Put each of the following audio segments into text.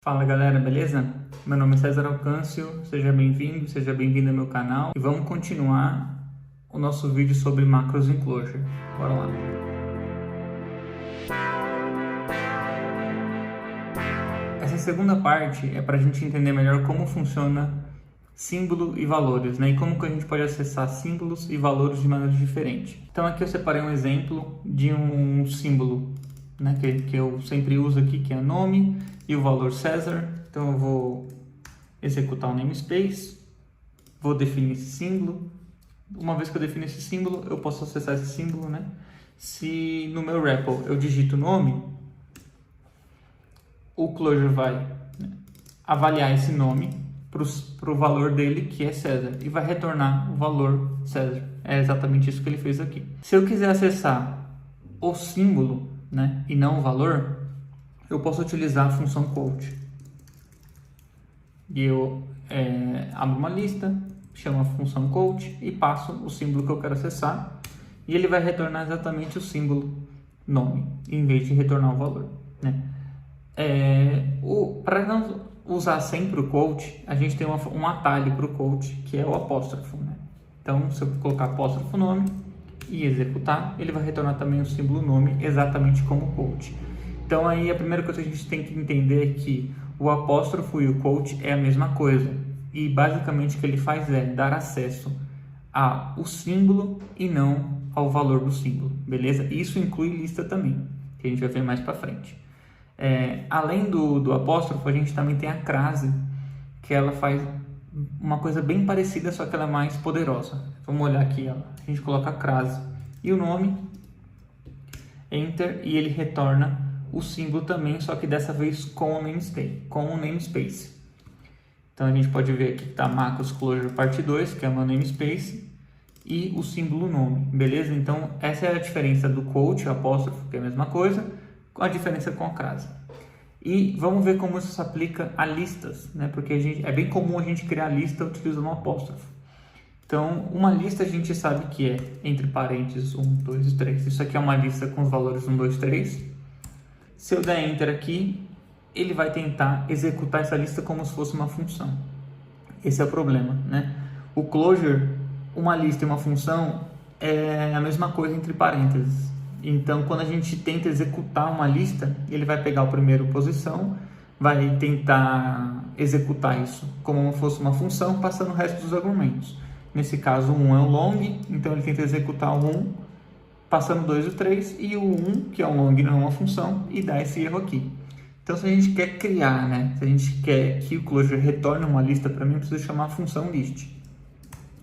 Fala galera, beleza? Meu nome é César Alcâncio, seja bem-vindo, seja bem-vindo ao meu canal e vamos continuar o nosso vídeo sobre macros em Clojure. Bora lá! Essa segunda parte é para a gente entender melhor como funciona símbolo e valores, né? E como que a gente pode acessar símbolos e valores de maneira diferente. Então aqui eu separei um exemplo de um símbolo, né, que eu sempre uso aqui, que é nome e o valor César. Então eu vou executar o namespace, vou definir esse símbolo. Uma vez que eu defino esse símbolo, eu posso acessar esse símbolo, né? Se no meu REPL eu digito nome, o Clojure vai, né, avaliar esse nome para o valor dele, que é César, e vai retornar o valor César. É exatamente isso que ele fez aqui. Se eu quiser acessar o símbolo, né, e não o valor, eu posso utilizar a função quote. E eu abro uma lista, chamo a função quote e passo o símbolo que eu quero acessar, e ele vai retornar exatamente o símbolo nome, em vez de retornar o valor, né? Para não usar sempre o quote, a gente tem um atalho para o quote, que é o apóstrofo, né? Então, se eu colocar apóstrofo nome e executar, ele vai retornar também o símbolo nome, exatamente como o quote. Então aí a primeira coisa que a gente tem que entender é que o apóstrofo e o quote é a mesma coisa. E basicamente o que ele faz é dar acesso ao símbolo e não ao valor do símbolo, beleza? Isso inclui lista também, que a gente vai ver mais para frente. Além do apóstrofo, a gente também tem a crase, que ela faz uma coisa bem parecida, só que ela é mais poderosa. Vamos olhar aqui, ó. A gente coloca a crase e o nome, Enter, e ele retorna o símbolo também, só que dessa vez com o namespace. Então a gente pode ver aqui que está macros Clojure parte 2, que é o meu namespace, e o símbolo nome, beleza? Então essa é a diferença do quote, o apóstrofo, que é a mesma coisa, com a diferença com a crase. E vamos ver como isso se aplica a listas, né? Porque é bem comum a gente criar lista utilizando um apóstrofo. Então, uma lista a gente sabe que é entre parênteses 1, 2 e 3. Isso aqui é uma lista com os valores 1, 2, 3. Se eu der Enter aqui, ele vai tentar executar essa lista como se fosse uma função. Esse é o problema, né? O Clojure, uma lista e uma função é a mesma coisa entre parênteses. Então, quando a gente tenta executar uma lista, ele vai pegar a primeira posição, vai tentar executar isso como se fosse uma função, passando o resto dos argumentos. Nesse caso, o 1 é o long, então ele tenta executar o 1, passando 2 e o 3, e o 1, que é um long, não é uma função, e dá esse erro aqui. Então, se a gente quer criar, né, se a gente quer que o Clojure retorne uma lista para mim, eu preciso chamar a função list.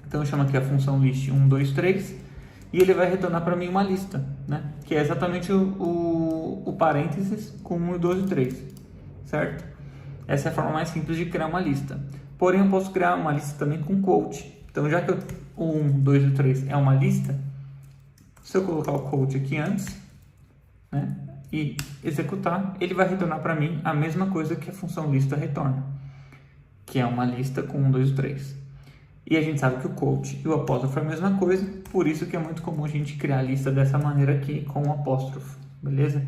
Então, eu chamo aqui a função list 1, 2, 3, e ele vai retornar para mim uma lista, né, que é exatamente o parênteses com 1, 2 e 3, certo? Essa é a forma mais simples de criar uma lista. Porém, eu posso criar uma lista também com quote. Então, já que o 1, 2 e 3 é uma lista, se eu colocar o quote aqui antes, né, e executar, ele vai retornar para mim a mesma coisa que a função lista retorna, que é uma lista com 1, 2 e 3. E a gente sabe que o quote e o apóstrofo é a mesma coisa, por isso que é muito comum a gente criar a lista dessa maneira aqui, com o apóstrofo, beleza?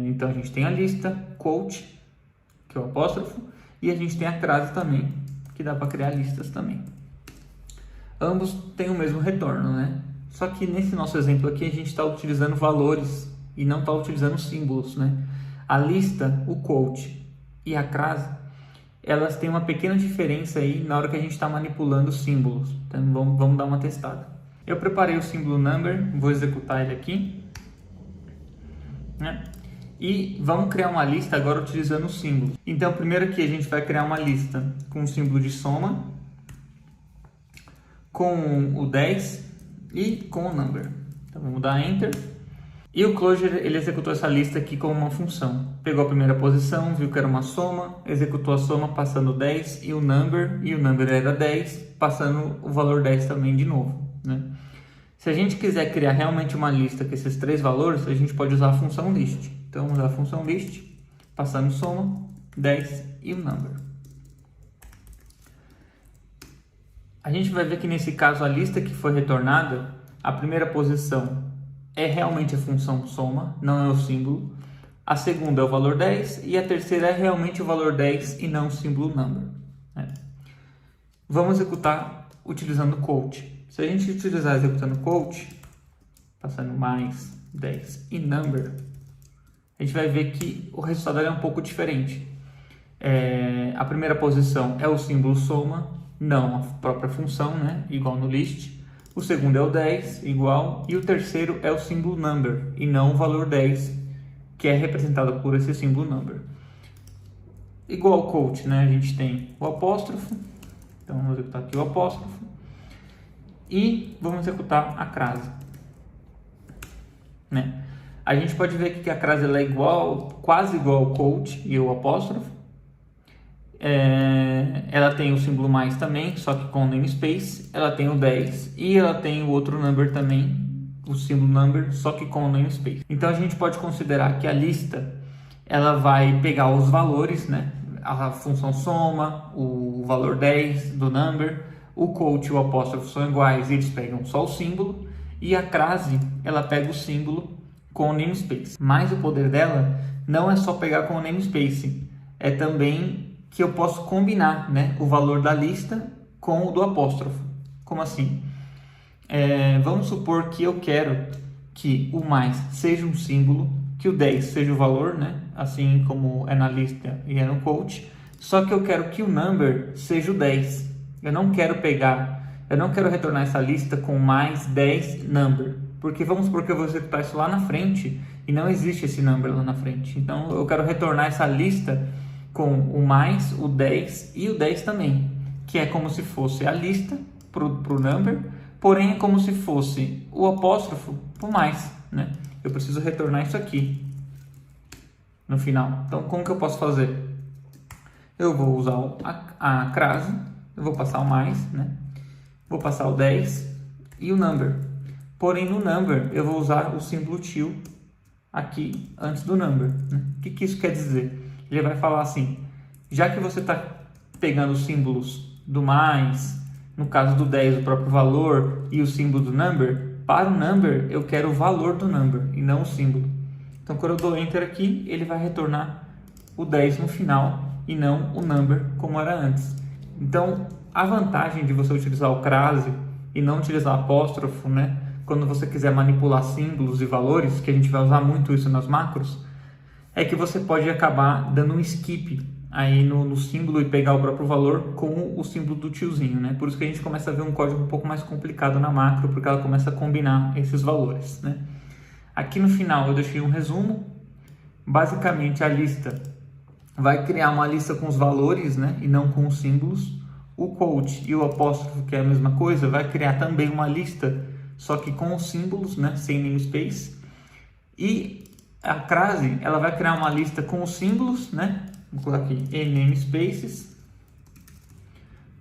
Então a gente tem a lista, quote, que é o apóstrofo, e a gente tem a crase também, que dá para criar listas também. Ambos têm o mesmo retorno, né? Só que nesse nosso exemplo aqui a gente está utilizando valores e não está utilizando símbolos, né? A lista, o quote e a crase, elas têm uma pequena diferença aí na hora que a gente está manipulando os símbolos. Então vamos dar uma testada. Eu preparei o símbolo number, vou executar ele aqui, né? E vamos criar uma lista agora utilizando os símbolos. Então primeiro aqui a gente vai criar uma lista com o símbolo de soma, com o 10 e com o number. Então vamos dar Enter. E o Clojure, ele executou essa lista aqui como uma função. Pegou a primeira posição, viu que era uma soma, executou a soma passando 10 e o number era 10, passando o valor 10 também de novo, né? Se a gente quiser criar realmente uma lista com esses três valores, a gente pode usar a função list. Então vamos usar a função list, passando soma, 10 e o number. A gente vai ver que nesse caso a lista que foi retornada, a primeira posição é realmente a função soma, não é o símbolo. a segunda é o valor 10 e a terceira é realmente o valor 10 e não o símbolo number, né? Vamos executar utilizando quote. Se a gente utilizar executando quote, passando mais 10 e number, a gente vai ver que o resultado é um pouco diferente. A primeira posição é o símbolo soma, não a própria função, né? Igual no list. O segundo é o 10, igual. E o terceiro é o símbolo number, e não o valor 10, que é representado por esse símbolo number. Igual ao quote, né? A gente tem o apóstrofo. Então, vamos executar aqui o apóstrofo. E vamos executar a crase, né? A gente pode ver aqui que a crase ela é quase igual ao quote e o apóstrofo. Ela tem o símbolo mais também, só que com namespace. Ela tem o 10 e ela tem o outro number também, o símbolo number, só que com namespace. Então a gente pode considerar que a lista ela vai pegar os valores, né? A função soma, o valor 10 do number, o quote e o apóstrofo são iguais e eles pegam só o símbolo, e a crase ela pega o símbolo com o namespace. Mas o poder dela não é só pegar com o namespace, é também que eu posso combinar, né, o valor da lista com o do apóstrofo. Como assim? Vamos supor que eu quero que o mais seja um símbolo, que o 10 seja o valor, né, assim como é na lista e é no quote, só que eu quero que o number seja o 10. Eu não quero retornar essa lista com mais 10 number, porque vamos supor que eu vou executar isso lá na frente e não existe esse number lá na frente. Então eu quero retornar essa lista com o mais, o 10 e o 10 também, que é como se fosse a lista para o number, porém é como se fosse o apóstrofo para o mais, né? Eu preciso retornar isso aqui no final. Então, como que eu posso fazer? Eu vou usar a crase, eu vou passar o mais, né? Vou passar o 10 e o number. Porém, no number, eu vou usar o símbolo till aqui antes do number, né? O que isso quer dizer? Ele vai falar assim, já que você está pegando os símbolos do mais, no caso do 10 o próprio valor e o símbolo do number, para o number eu quero o valor do number e não o símbolo. Então quando eu dou enter aqui, ele vai retornar o 10 no final e não o number como era antes. Então a vantagem de você utilizar o crase e não utilizar apóstrofo, né, quando você quiser manipular símbolos e valores, que a gente vai usar muito isso nas macros, é que você pode acabar dando um skip aí no símbolo e pegar o próprio valor com o símbolo do tiozinho, né? Por isso que a gente começa a ver um código um pouco mais complicado na macro, porque ela começa a combinar esses valores, né? Aqui no final eu deixei um resumo. Basicamente a lista vai criar uma lista com os valores, né? E não com os símbolos. O quote e o apóstrofo, que é a mesma coisa, vai criar também uma lista, só que com os símbolos, né? Sem namespace. E a crase, ela vai criar uma lista com os símbolos, né? Vou colocar aqui em namespaces.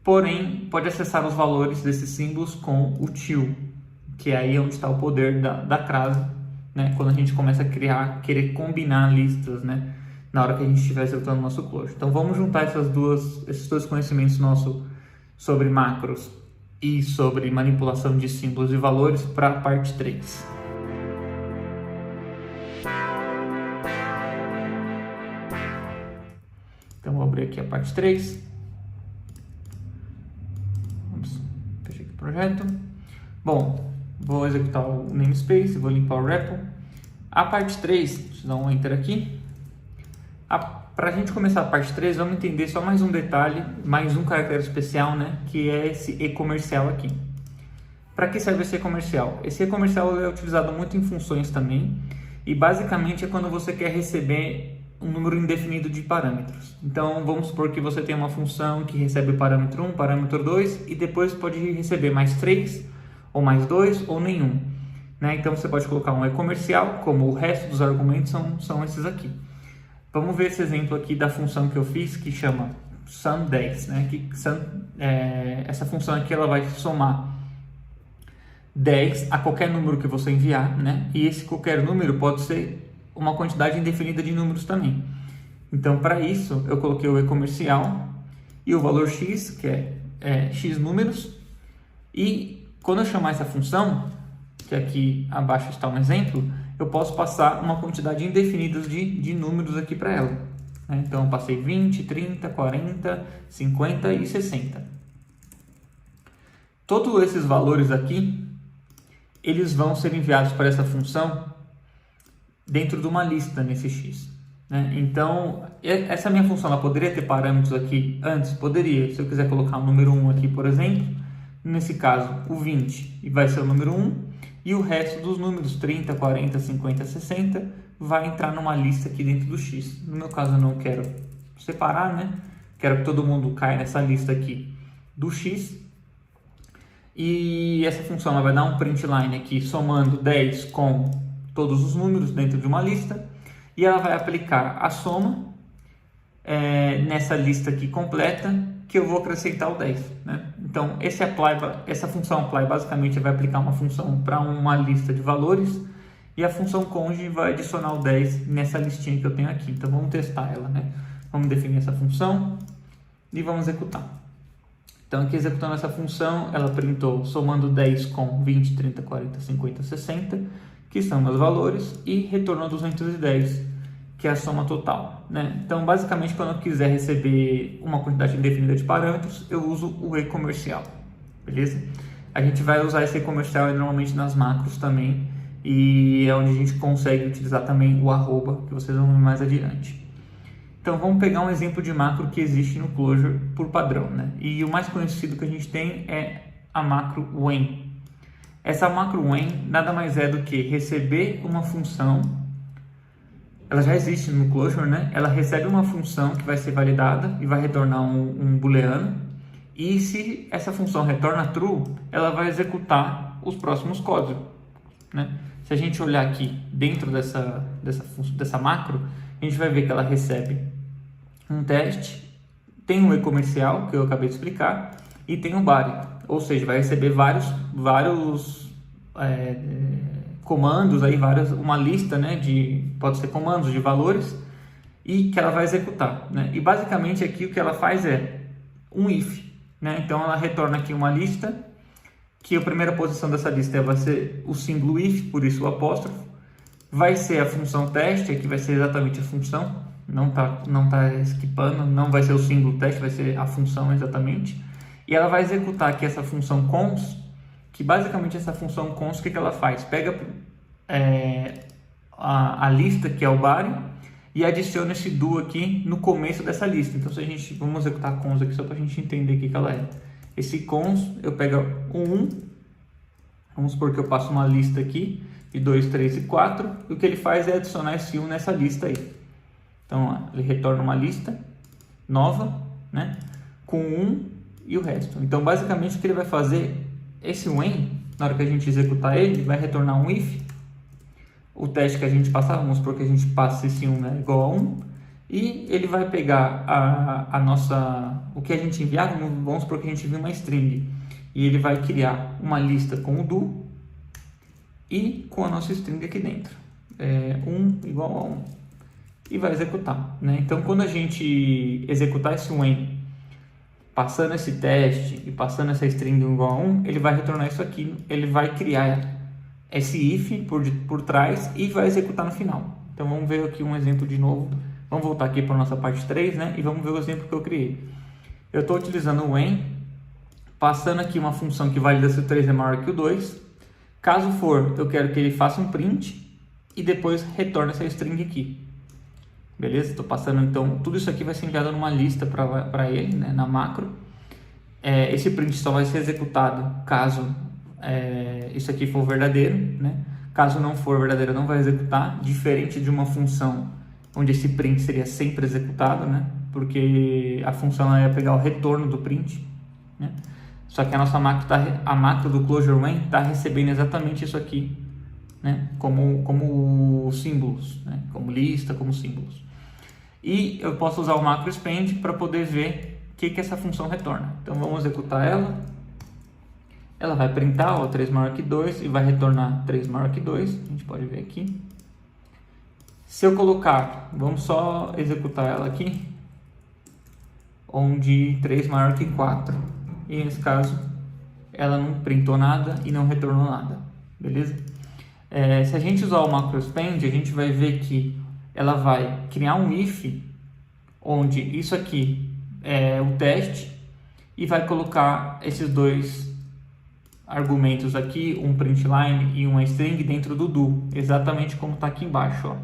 Porém, pode acessar os valores desses símbolos com o till, que é aí onde está o poder da crase, né? Quando a gente começa a querer combinar listas, né? Na hora que a gente estiver executando o nosso closure. Então, vamos juntar esses dois conhecimentos nossos sobre macros e sobre manipulação de símbolos e valores para a parte 3. Então, vou abrir aqui a parte 3. Vamos fechar aqui o projeto. Bom, vou executar o namespace, vou limpar o REPL. A parte 3, deixa eu dar um enter aqui. Para a gente começar a parte 3, vamos entender só mais um detalhe, mais um caractere especial, né? Que é esse e-comercial aqui. Para que serve esse e-comercial? Esse e-comercial é utilizado muito em funções também. E basicamente é quando você quer receber um número indefinido de parâmetros. Então, vamos supor que você tem uma função que recebe o parâmetro 1, parâmetro 2 e depois pode receber mais 3, ou mais 2, ou nenhum, né? Então, você pode colocar um e-comercial, como o resto dos argumentos são esses aqui. Vamos ver esse exemplo aqui da função que eu fiz, que chama sum10, né? Essa função aqui ela vai somar 10 a qualquer número que você enviar, né? E esse qualquer número pode ser uma quantidade indefinida de números também. Então, para isso, eu coloquei o e-comercial e o valor x, que é x números. E quando eu chamar essa função, que aqui abaixo está um exemplo, eu posso passar uma quantidade indefinida de números aqui para ela, né? Então eu passei 20, 30, 40, 50 e 60. Todos esses valores aqui, eles vão ser enviados para essa função dentro de uma lista nesse x, né? Então, essa minha função, ela poderia ter parâmetros aqui antes? Poderia. Se eu quiser colocar o número 1 aqui, por exemplo, nesse caso, o 20 vai ser o número 1, e o resto dos números, 30, 40, 50, 60, vai entrar numa lista aqui dentro do x. No meu caso, eu não quero separar, né? Quero que todo mundo caia nessa lista aqui do x. E essa função ela vai dar um print line aqui, somando 10 com todos os números dentro de uma lista, e ela vai aplicar a soma nessa lista aqui completa, que eu vou acrescentar o 10, né? Então essa função apply basicamente vai aplicar uma função para uma lista de valores, e a função conj vai adicionar o 10 nessa listinha que eu tenho aqui. Então vamos testar ela, né? Vamos definir essa função e vamos executar. Então aqui executando essa função, ela printou somando 10 com 20, 30, 40, 50, 60, que são meus valores, e retornou 210, que é a soma total, né? Então basicamente quando eu quiser receber uma quantidade indefinida de parâmetros, eu uso o e-comercial, beleza? A gente vai usar esse e-comercial normalmente nas macros também, e é onde a gente consegue utilizar também o arroba, que vocês vão ver mais adiante. Então vamos pegar um exemplo de macro que existe no Clojure por padrão, né? E o mais conhecido que a gente tem é a macro when. Essa macro when nada mais é do que receber uma função. Ela já existe no Clojure, né? Ela recebe uma função que vai ser validada e vai retornar um booleano. E se essa função retorna true, ela vai executar os próximos códigos, né? Se a gente olhar aqui dentro dessa macro, a gente vai ver que ela recebe um teste, tem um e-comercial, que eu acabei de explicar, e tem um body, ou seja, vai receber vários comandos, aí uma lista, né, pode ser comandos de valores, e que ela vai executar, né? E basicamente aqui o que ela faz é um if, né? Então ela retorna aqui uma lista, que a primeira posição dessa lista vai ser o símbolo if, por isso o apóstrofo, vai ser a função teste, aqui vai ser exatamente a função, não tá skipando, não vai ser o símbolo teste, vai ser a função exatamente, e ela vai executar aqui essa função cons, que basicamente essa função cons, o que ela faz? Pega a lista, que é o body, e adiciona esse do aqui no começo dessa lista. Então vamos executar cons aqui só para a gente entender o que ela é. Esse cons, eu pego o 1, vamos supor que eu passo uma lista aqui, de 2, 3 e 4, e o que ele faz é adicionar esse 1 nessa lista aí. Então, ó, ele retorna uma lista nova, né, com 1 e o resto. Então, basicamente, o que ele vai fazer, esse when, na hora que a gente executar ele, vai retornar um if, o teste que a gente passar, vamos supor que a gente passe esse 1 é igual a 1, e ele vai pegar o que a gente enviar, vamos supor que a gente envia uma string, e ele vai criar uma lista com o do, e com a nossa string aqui dentro, 1 igual a 1, e vai executar, né? Então, quando a gente executar esse when, passando esse teste e passando essa string igual a 1, ele vai retornar isso aqui, ele vai criar esse if por trás e vai executar no final. Então, vamos ver aqui um exemplo de novo. Vamos voltar aqui para a nossa parte 3, né? E vamos ver o exemplo que eu criei. Eu estou utilizando o when, passando aqui uma função que valida se o 3 é maior que o 2. Caso for, eu quero que ele faça um print e depois retorne essa string aqui. Beleza? Estou passando, então, tudo isso aqui vai ser enviado numa lista para ele, né, na macro. Esse print só vai ser executado caso isso aqui for verdadeiro, né? Caso não for verdadeiro, não vai executar, diferente de uma função onde esse print seria sempre executado, né? Porque a função ia pegar o retorno do print, né? Só que a nossa macro do Clojure when está recebendo exatamente isso aqui, né? Como símbolos, né? Como lista, como símbolos. E eu posso usar o macro expand para poder ver o que essa função retorna. Então vamos executar ela. Ela vai printar 3 maior que 2 e vai retornar 3 maior que 2. A gente pode ver aqui. Se eu colocar, vamos só executar ela aqui, onde 3 maior que 4. E nesse caso, ela não printou nada e não retornou nada. Beleza? Se a gente usar o macro expand, a gente vai ver que ela vai criar um if, onde isso aqui é o teste, e vai colocar esses dois argumentos aqui, um println e uma string dentro do do, exatamente como está aqui embaixo, ó.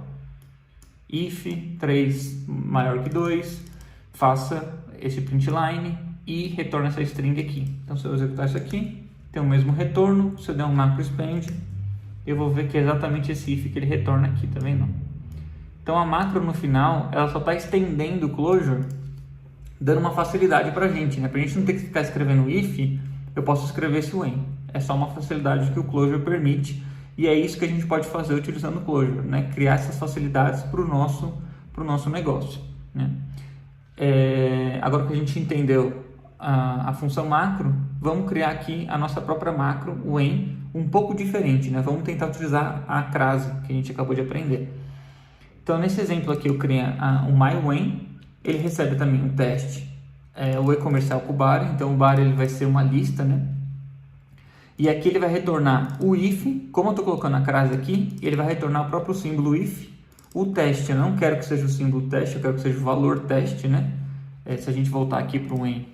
If 3 maior que 2, faça esse println e retorna essa string aqui. Então, se eu executar isso aqui, tem o mesmo retorno. Se eu der um macro expand, eu vou ver que é exatamente esse if que ele retorna aqui, tá vendo? Então, a macro no final, ela só está estendendo o closure, dando uma facilidade para a gente, né? Para a gente não ter que ficar escrevendo if, eu posso escrever esse when. É só uma facilidade que o Clojure permite, e é isso que a gente pode fazer utilizando o Clojure, né? Criar essas facilidades para o nosso negócio, né? Agora que a gente entendeu a função macro, vamos criar aqui a nossa própria macro, o when, um pouco diferente, né? Vamos tentar utilizar a crase que a gente acabou de aprender. Então, nesse exemplo aqui, eu criei o myWhen, ele recebe também um teste, o e-comercial com o bar. Então, o bar ele vai ser uma lista, né? E aqui ele vai retornar o if, como eu estou colocando a crase aqui, ele vai retornar o próprio símbolo if. O teste, eu não quero que seja o símbolo teste, eu quero que seja o valor teste, né? Se a gente voltar aqui para o when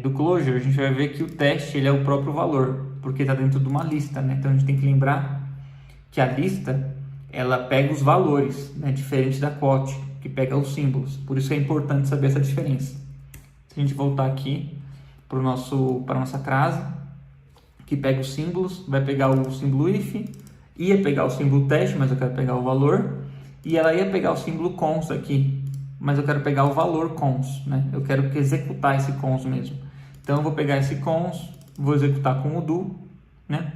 do Clojure, a gente vai ver que o teste ele é o próprio valor, porque está dentro de uma lista, né? Então, a gente tem que lembrar que a lista, ela pega os valores, né? Diferente da quote, que pega os símbolos. Por isso é importante saber essa diferença. Se a gente voltar aqui para a nossa crase, que pega os símbolos, vai pegar o símbolo if, ia pegar o símbolo teste, mas eu quero pegar o valor, e ela ia pegar o símbolo cons aqui, mas eu quero pegar o valor cons, né? Eu quero executar esse cons mesmo. Então eu vou pegar esse cons, vou executar com o do, né?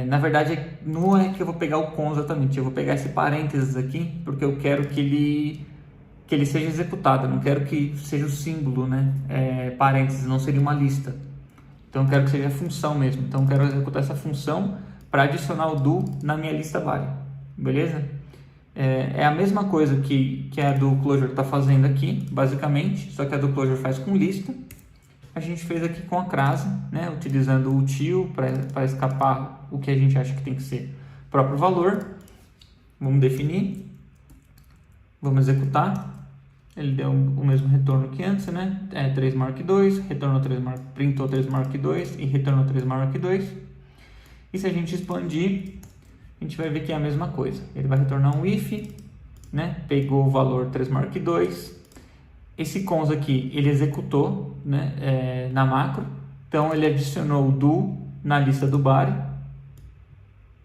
Na verdade, não é que eu vou pegar o cons exatamente, eu vou pegar esse parênteses aqui, porque eu quero que ele seja executado, eu não quero que seja o símbolo, né? Parênteses, não seria uma lista. Então, eu quero que seja a função mesmo. Então, eu quero executar essa função para adicionar o do na minha lista vale. Beleza? É a mesma coisa que a do Clojure está fazendo aqui, basicamente. Só que a do Clojure faz com lista. A gente fez aqui com a crase, né? Utilizando o till para escapar o que a gente acha que tem que ser o próprio valor. Vamos definir. Vamos executar. Ele deu o mesmo retorno que antes, né? 3 maior que 2, printou 3 maior que 2 e retornou 3 maior que 2. E se a gente expandir, a gente vai ver que é a mesma coisa. Ele vai retornar um if, né? Pegou o valor 3 maior que 2. Esse cons aqui, ele executou, né? Na macro. Então, ele adicionou o do na lista do body,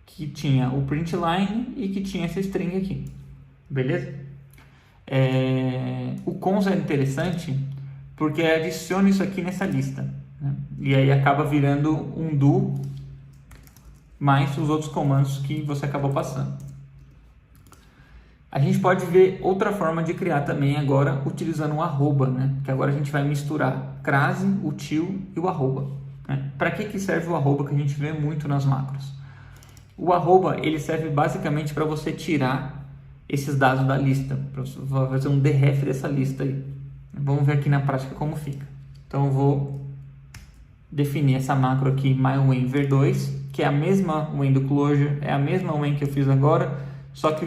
que tinha o println e que tinha essa string aqui. Beleza? O cons é interessante porque adiciona isso aqui nessa lista, né? E aí acaba virando um do mais os outros comandos que você acabou passando. A gente pode ver outra forma de criar também agora utilizando o arroba, né? Que agora a gente vai misturar crase, o till e o arroba, né? Para que serve o arroba que a gente vê muito nas macros? O arroba ele serve basicamente para você tirar esses dados da lista, para fazer um deref dessa lista aí. Vamos ver aqui na prática como fica. Então eu vou definir essa macro aqui, myWhen ver2, que é a mesma when do Clojure, é a mesma when que eu fiz agora, só que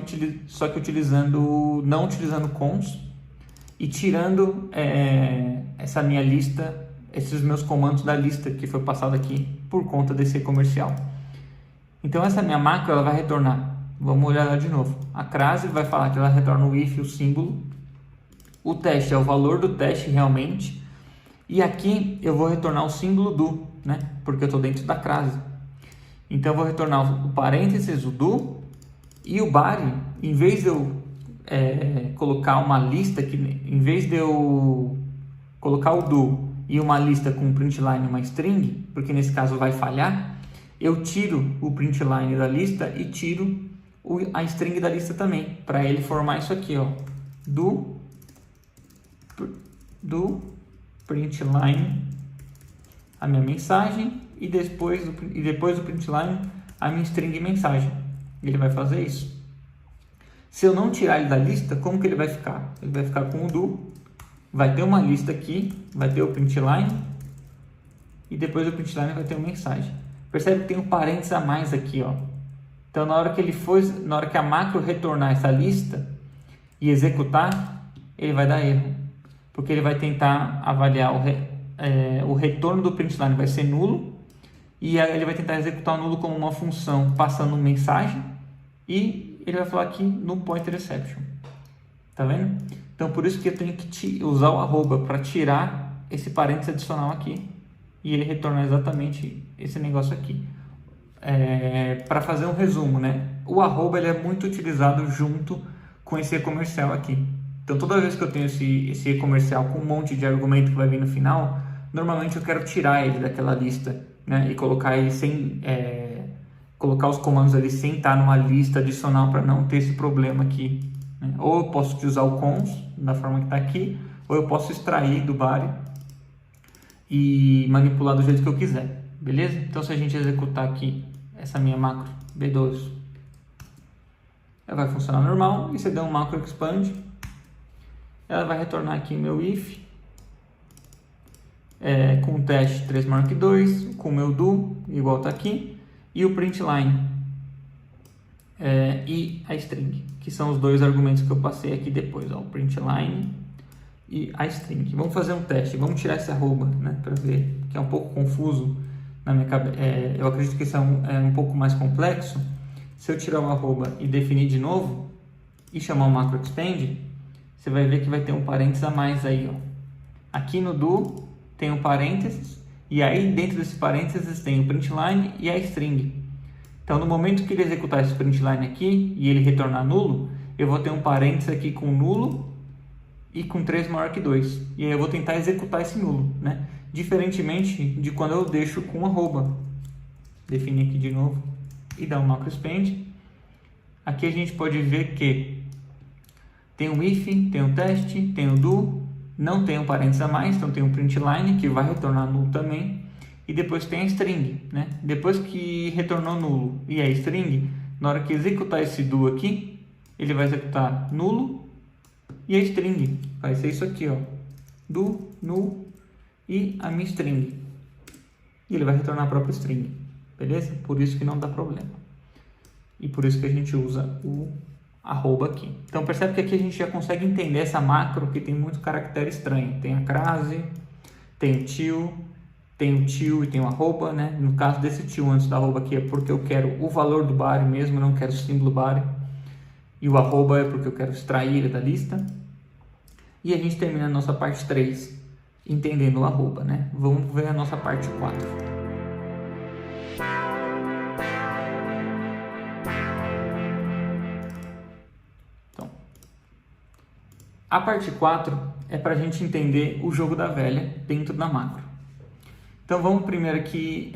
não utilizando cons e tirando essa minha lista, esses meus comandos da lista que foi passado aqui por conta desse comercial. Então essa minha macro ela vai retornar. Vamos olhar lá de novo. A crase vai falar que ela retorna o if, o símbolo. O teste é o valor do teste realmente. E aqui eu vou retornar o símbolo do, né? Porque eu estou dentro da crase. Então eu vou retornar o parênteses, o do. E o body, em vez de eu colocar uma lista, em vez de eu colocar o do e uma lista com um println e uma string, porque nesse caso vai falhar, eu tiro o println da lista e tiro a string da lista também, para ele formar isso aqui, ó, do println a minha mensagem e depois do println a minha string mensagem. Ele vai fazer isso. Se eu não tirar ele da lista, como que ele vai ficar? Ele vai ficar com o do, vai ter uma lista aqui, vai ter o println e depois do println vai ter uma mensagem. Percebe que tem um parênteses a mais aqui, ó. Então, na hora que a macro retornar essa lista e executar, ele vai dar erro, porque ele vai tentar avaliar o retorno do println vai ser nulo, e aí ele vai tentar executar o nulo como uma função passando mensagem, e ele vai falar aqui no pointer exception. Tá vendo? Então, por isso que eu tenho que usar o arroba para tirar esse parênteses adicional aqui, e ele retornar exatamente esse negócio aqui. Para fazer um resumo, né? O arroba ele é muito utilizado junto com esse e-comercial aqui. Então, toda vez que eu tenho esse e-comercial com um monte de argumento que vai vir no final, normalmente eu quero tirar ele daquela lista, né? E colocar ele colocar os comandos ali sem estar numa lista adicional para não ter esse problema aqui, né? Ou eu posso usar o cons da forma que está aqui, ou eu posso extrair do body e manipular do jeito que eu quiser, beleza? Então, se a gente executar aqui essa minha macro B2, ela vai funcionar normal, e se eu der um macro expand, ela vai retornar aqui meu if, com o teste 3 maior que 2, com o meu do, igual está aqui, e o println e a string, que são os dois argumentos que eu passei aqui depois, ó, o println e a string. Vamos fazer um teste, vamos tirar esse arroba, né, para ver, que é um pouco confuso na minha cabeça. Eu acredito que isso é um pouco mais complexo. Se eu tirar o arroba e definir de novo e chamar o macro expand, você vai ver que vai ter um parênteses a mais aí, ó. Aqui no do tem um parênteses, e aí dentro desse parênteses tem o println e a string. Então, no momento que ele executar esse println aqui e ele retornar nulo, eu vou ter um parênteses aqui com nulo e com 3 maior que 2. E aí eu vou tentar executar esse nulo, né? Diferentemente de quando eu deixo com arroba. Definir aqui de novo e dar um macro expand. Aqui a gente pode ver que tem um if, tem um teste, tem o do, não tem um parênteses a mais, então tem um println que vai retornar nulo também, e depois tem a string, né? Depois que retornou nulo e a string, na hora que executar esse do aqui, ele vai executar nulo e a string, vai ser isso aqui, ó, do, null e a minha string, e ele vai retornar a própria string, beleza? Por isso que não dá problema, e por isso que a gente usa o arroba aqui. Então percebe que aqui a gente já consegue entender essa macro que tem muito caractere estranho. Tem a crase, tem o til e tem o arroba, né? No caso desse til antes do arroba aqui é porque eu quero o valor do body mesmo, não quero o símbolo body. E o arroba é porque eu quero extrair ele da lista. E a gente termina a nossa parte 3 entendendo o arroba, né? Vamos ver a nossa parte 4. A parte 4 é para a gente entender o jogo da velha dentro da macro. Então vamos primeiro aqui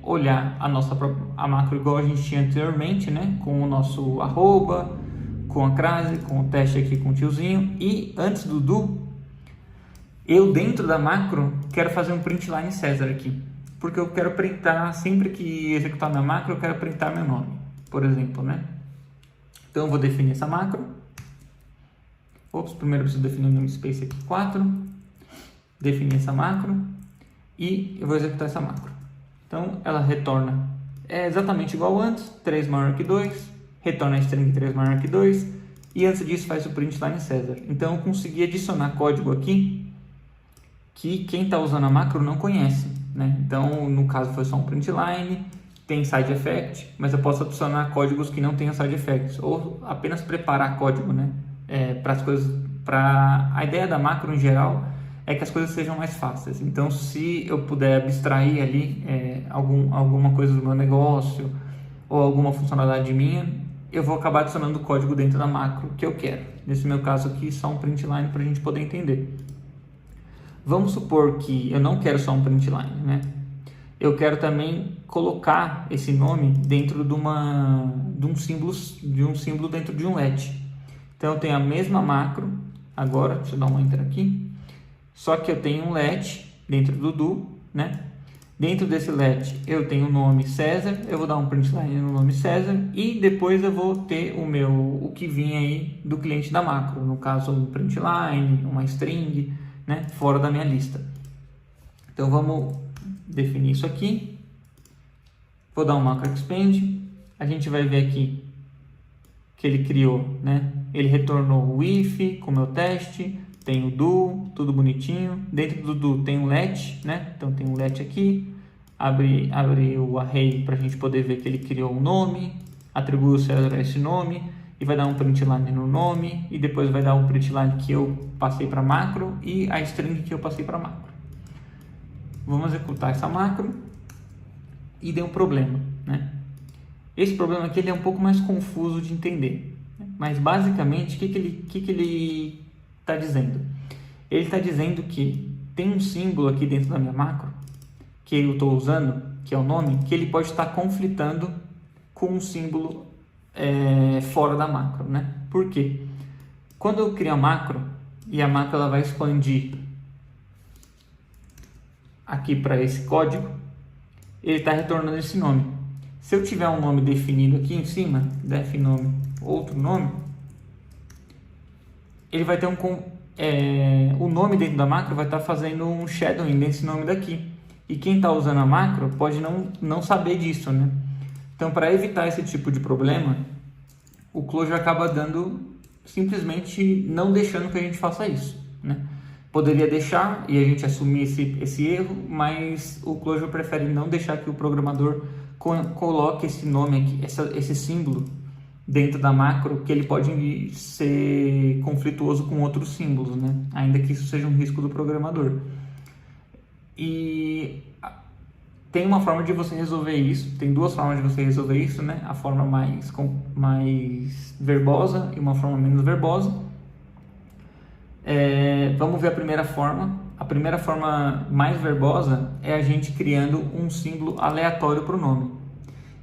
olhar a macro igual a gente tinha anteriormente, né? Com o nosso arroba, com a crase, com o teste aqui com o tiozinho. E antes do do, eu dentro da macro quero fazer um println César aqui. Porque eu quero printar, sempre que executar minha macro, eu quero printar meu nome, por exemplo, né? Então eu vou definir essa macro. Primeiro eu preciso definir o namespace aqui 4, definir essa macro e eu vou executar essa macro. Então ela retorna exatamente igual antes, 3 maior que 2, retorna a string 3 maior que 2 e antes disso faz o println César. Então eu consegui adicionar código aqui que quem está usando a macro não conhece, né? Então no caso foi só um println, tem side effect, mas eu posso adicionar códigos que não tenham side effects ou apenas preparar código, né? Para as coisas, a ideia da macro em geral é que as coisas sejam mais fáceis. Então, se eu puder abstrair ali alguma coisa do meu negócio ou alguma funcionalidade minha, eu vou acabar adicionando o código dentro da macro que eu quero. Nesse meu caso aqui, só um println para a gente poder entender. Vamos supor que eu não quero só um println, né? Eu quero também colocar esse nome dentro de um símbolo dentro de um let. Então eu tenho a mesma macro, agora, deixa eu dar um enter aqui, só que eu tenho um let dentro do do, né? Dentro desse let eu tenho o nome César, eu vou dar um println no nome César e depois eu vou ter o que vinha aí do cliente da macro, no caso um println, uma string, né? Fora da minha lista. Então vamos definir isso aqui, vou dar um macro expand, a gente vai ver aqui que ele criou, né? Ele retornou o if com o meu teste, tem o do, tudo bonitinho. Dentro do do tem um let, né? Então tem um let aqui. Abre o array para a gente poder ver que ele criou um nome, atribui o César a esse nome e vai dar um println no nome e depois vai dar um println que eu passei para macro e a string que eu passei para macro. Vamos executar essa macro e deu um problema, né? Esse problema aqui ele é um pouco mais confuso de entender, né? Mas basicamente o que ele está dizendo? Ele está dizendo que tem um símbolo aqui dentro da minha macro que eu estou usando, que é o nome, que ele pode estar conflitando com um símbolo fora da macro, né? Por quê? Quando eu crio a macro e a macro ela vai expandir aqui para esse código, ele está retornando esse nome. Se eu tiver um nome definido aqui em cima, def nome, outro nome, ele vai ter o nome dentro da macro vai estar fazendo um shadowing desse nome daqui. E quem está usando a macro pode não saber disso, né? Então, para evitar esse tipo de problema, o Clojure acaba simplesmente não deixando que a gente faça isso, né? Poderia deixar e a gente assumir esse erro, mas o Clojure prefere não deixar que o programador coloque esse nome aqui, esse símbolo dentro da macro, que ele pode ser conflituoso com outros símbolos, né? Ainda que isso seja um risco do programador. E tem uma forma de você resolver isso, tem duas formas de você resolver isso, né? A forma mais verbosa e uma forma menos verbosa. Vamos ver a primeira forma. A primeira forma mais verbosa é a gente criando um símbolo aleatório para o nome.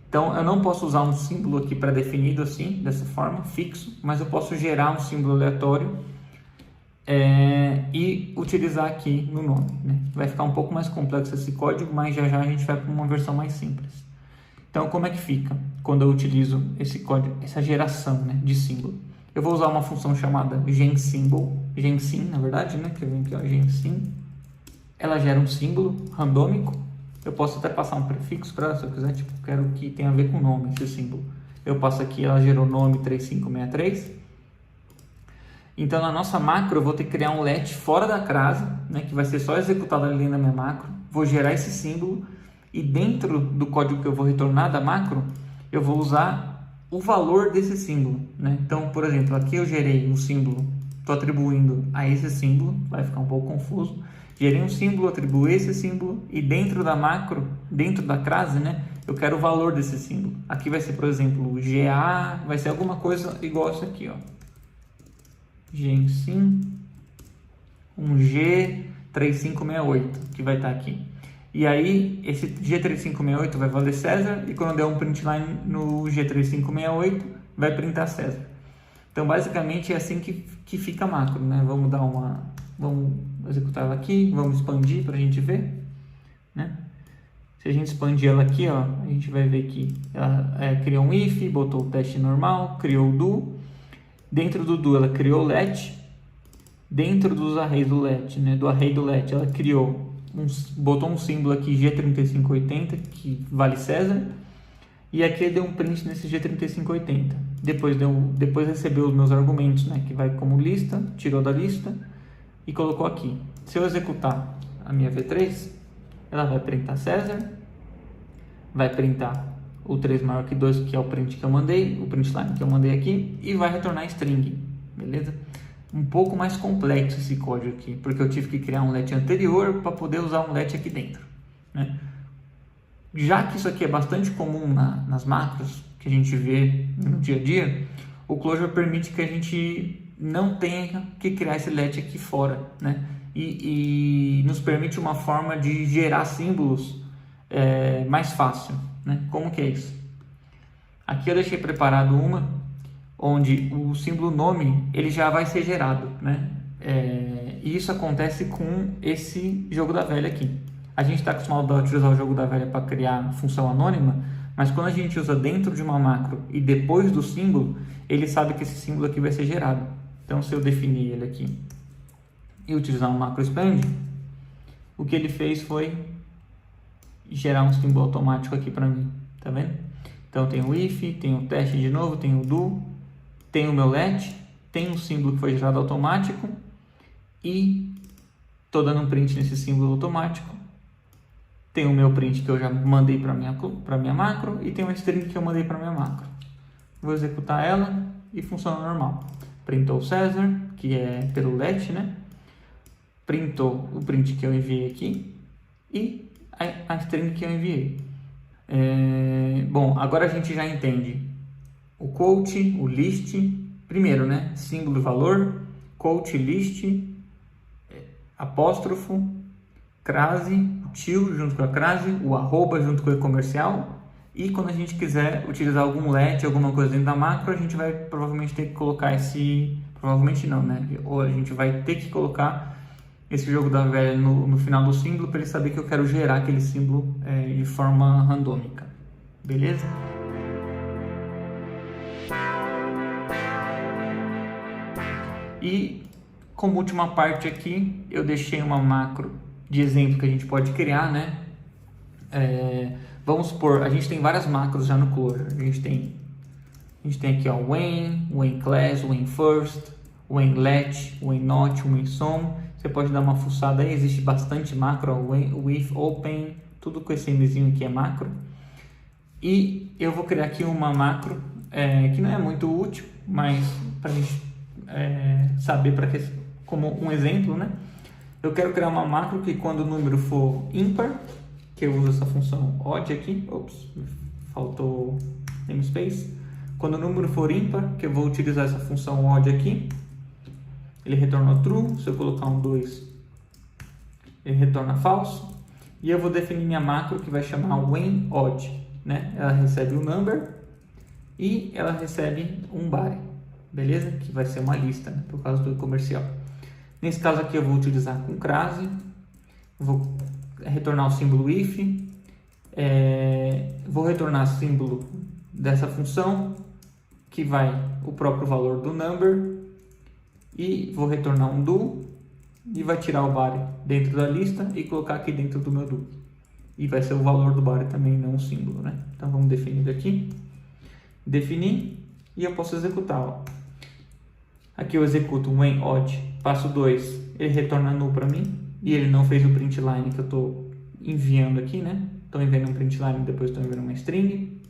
Então, eu não posso usar um símbolo aqui pré-definido assim, dessa forma, fixo, mas eu posso gerar um símbolo aleatório e utilizar aqui no nome, né? Vai ficar um pouco mais complexo esse código, mas já a gente vai para uma versão mais simples. Então, como é que fica quando eu utilizo esse código, essa geração, né, de símbolo? Eu vou usar uma função chamada genSymbol, genSym, na verdade, né, que vem aqui, ó, genSym. Ela gera um símbolo randômico. Eu posso até passar um prefixo para ela, se eu quiser, tipo, quero que tenha a ver com o nome, esse símbolo. Eu passo aqui, ela gerou nome 3563. Então, na nossa macro, eu vou ter que criar um let fora da crase, né, que vai ser só executado ali na minha macro. Vou gerar esse símbolo e dentro do código que eu vou retornar da macro, eu vou usar o valor desse símbolo, né? Então, por exemplo, aqui eu gerei um símbolo, estou atribuindo a esse símbolo, vai ficar um pouco confuso. Gerei um símbolo, atribuo esse símbolo e dentro da macro, dentro da crase, né, eu quero o valor desse símbolo. Aqui vai ser, por exemplo, GA, vai ser alguma coisa igual isso aqui, ó. genSym, um G3568 que vai estar aqui. E aí, esse G3568 vai valer César e quando der um println no G3568, vai printar César. Então, basicamente, é assim que fica a macro, né? Vamos executar ela aqui, vamos expandir para a gente ver, né? Se a gente expandir ela aqui, ó, a gente vai ver que ela criou um if, botou o teste normal, criou o do. Dentro do do ela criou o let. Dentro dos arrays do let, né, do array do let, ela criou botou um símbolo aqui G3580 que vale César. E aqui ele deu um print nesse G3580. Depois recebeu os meus argumentos, né, que vai como lista, tirou da lista e colocou aqui. Se eu executar a minha V3, ela vai printar César, vai printar o 3 maior que 2, que é o print que eu mandei, o println que eu mandei aqui, e vai retornar string, beleza? Um pouco mais complexo esse código aqui, porque eu tive que criar um let anterior para poder usar um let aqui dentro, né? Já que isso aqui é bastante comum nas macros que a gente vê no dia a dia, o Clojure permite que a gente não tenha que criar esse let aqui fora, né? E nos permite uma forma de gerar símbolos mais fácil, né? Como que é isso? Aqui eu deixei preparado uma onde o símbolo nome ele já vai ser gerado, né? E isso acontece com esse jogo da velha aqui. A gente está acostumado a utilizar o jogo da velha para criar função anônima, mas quando a gente usa dentro de uma macro e depois do símbolo, ele sabe que esse símbolo aqui vai ser gerado. Então, se eu definir ele aqui e utilizar um macro expand, o que ele fez foi gerar um símbolo automático aqui para mim, tá vendo? Então tem o if, tem o teste de novo, tem o do, tem o meu let, tem um símbolo que foi gerado automático e estou dando um print nesse símbolo automático. Tem o meu print que eu já mandei para minha macro e tem uma string que eu mandei para minha macro. Vou executar ela e funciona normal. Printou César, que é pelo let, né? Printou o print que eu enviei aqui e a string que eu enviei. Bom, agora a gente já entende o quote, o list, primeiro, né? Símbolo e valor, quote, list, apóstrofo, crase, o til junto com a crase, o arroba junto com o comercial. E quando a gente quiser utilizar algum let, alguma coisa dentro da macro, a gente vai provavelmente ter que colocar esse... Provavelmente não, né? Ou a gente vai ter que colocar esse jogo da velha no final do símbolo para ele saber que eu quero gerar aquele símbolo de forma randômica. Beleza? E como última parte aqui, eu deixei uma macro de exemplo que a gente pode criar, né? Vamos supor, a gente tem várias macros já no Clojure. A gente tem aqui, ó, when class, when first, when let, when not, when some. Você pode dar uma fuçada aí, existe bastante macro, ó, when, with, open, tudo com esse mzinho aqui é macro. E eu vou criar aqui uma macro que não é muito útil, mas para a gente saber como um exemplo, né? Eu quero criar uma macro que quando o número for ímpar, que eu uso essa função odd aqui, faltou namespace. Quando o número for ímpar, que eu vou utilizar essa função odd aqui, ele retorna true. Se eu colocar um 2, ele retorna false. E eu vou definir minha macro que vai chamar when odd, né? Ela recebe um number e ela recebe um body, beleza? Que vai ser uma lista, né? Por causa do comercial. Nesse caso aqui eu vou utilizar com crase, vou retornar o símbolo if, vou retornar o símbolo dessa função, que vai o próprio valor do number, e vou retornar um do, e vai tirar o body dentro da lista e colocar aqui dentro do meu do. E vai ser o valor do body também, não o símbolo, né? Então vamos definir aqui, definir, e eu posso executar, ó. Aqui eu executo um when odd, passo 2, ele retorna null para mim, e ele não fez o print line que eu estou enviando aqui, né? Estou enviando um print line, depois estou enviando uma string.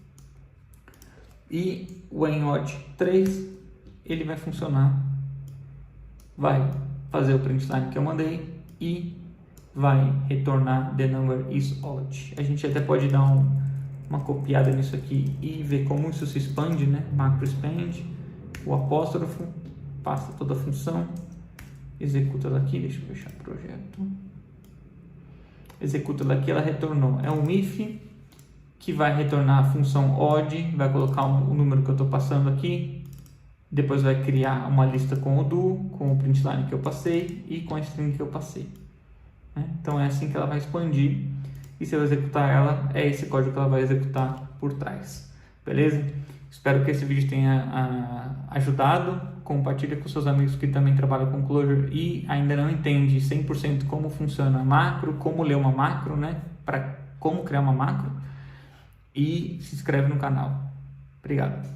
E o when odd 3, ele vai funcionar, vai fazer o print line que eu mandei e vai retornar the number is odd. A gente até pode dar uma copiada nisso aqui e ver como isso se expande, né? Macro expand, o apóstrofo, passa toda a função, executa ela aqui, deixa eu fechar o projeto, executa ela aqui, ela retornou, é um if que vai retornar a função odd, vai colocar o número que eu estou passando aqui, depois vai criar uma lista com o do, com o print line que eu passei e com a string que eu passei, né? Então é assim que ela vai expandir, e se eu executar ela, é esse código que ela vai executar por trás, beleza? Espero que esse vídeo tenha ajudado. Compartilha com seus amigos que também trabalham com Clojure e ainda não entende 100% como funciona a macro, como ler uma macro, né? Como criar uma macro. E se inscreve no canal. Obrigado.